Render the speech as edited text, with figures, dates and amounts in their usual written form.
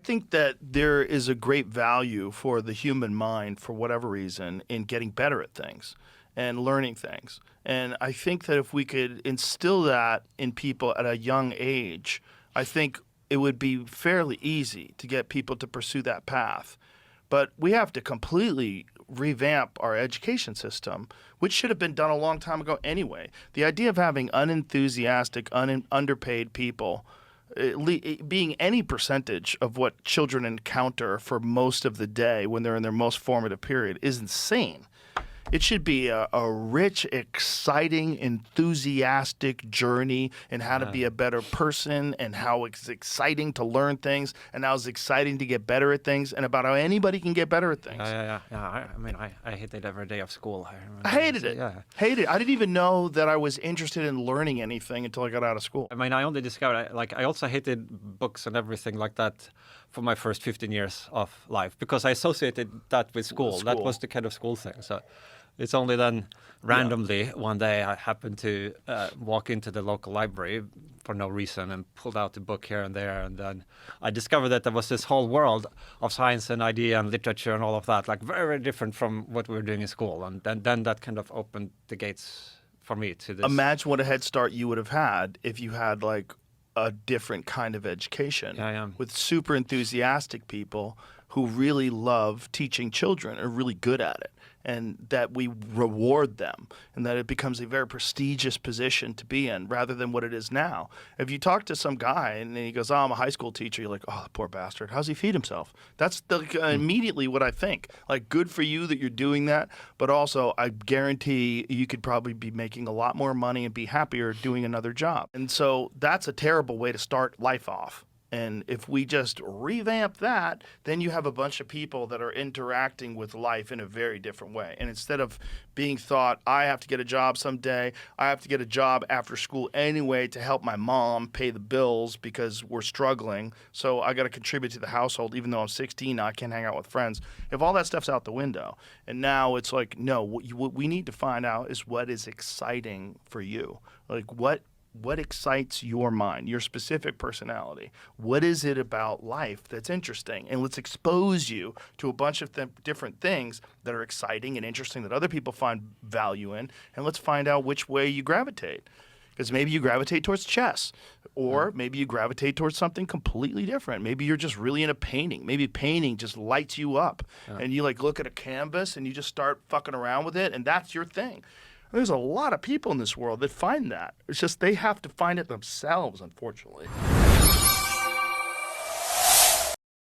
think that there is a great value for the human mind, for whatever reason, in getting better at things and learning things. And I think that if we could instill that in people at a young age, I think it would be fairly easy to get people to pursue that path. But we have to completely revamp our education system, which should have been done a long time ago anyway. The idea of having unenthusiastic, underpaid people being any percentage of what children encounter for most of the day when they're in their most formative period is insane. It should be a rich, exciting, enthusiastic journey in how to be a better person and how it's exciting to learn things and how it's exciting to get better at things and about how anybody can get better at things. Yeah. I mean, I hated every day of school. I hated it. Yeah. Hated it. I didn't even know that I was interested in learning anything until I got out of school. I mean, I only discovered, I also hated books and everything like that for my first 15 years of life because I associated that with school. That was the kind of school thing. So it's only then randomly one day I happened to walk into the local library for no reason and pulled out a book here and there. And then I discovered that there was this whole world of science and idea and literature and all of that, like very, very different from what we were doing in school. And then that kind of opened the gates for me to this. Imagine what a head start you would have had if you had like a different kind of education with super enthusiastic people who really love teaching children, are really good at it, and that we reward them, and that it becomes a very prestigious position to be in rather than what it is now. If you talk to some guy and he goes, oh, I'm a high school teacher, you're like, oh, the poor bastard. How's he feed himself? That's immediately what I think. Like, good for you that you're doing that, but also I guarantee you could probably be making a lot more money and be happier doing another job. And so that's a terrible way to start life off. And if we just revamp that, then you have a bunch of people that are interacting with life in a very different way. And instead of being thought, I have to get a job someday, I have to get a job after school anyway to help my mom pay the bills because we're struggling, so I got to contribute to the household even though I'm 16 now, I can't hang out with friends. If all that stuff's out the window, and now it's like, no, what we need to find out is what is exciting for you. Like what excites your mind, your specific personality? What is it about life that's interesting? And let's expose you to a bunch of different things that are exciting and interesting that other people find value in, and let's find out which way you gravitate. Because maybe you gravitate towards chess, or maybe you gravitate towards something completely different. Maybe you're just really into painting. Maybe painting just lights you up, and you like look at a canvas and you just start fucking around with it, and that's your thing. There's a lot of people in this world that find that. It's just they have to find it themselves, unfortunately.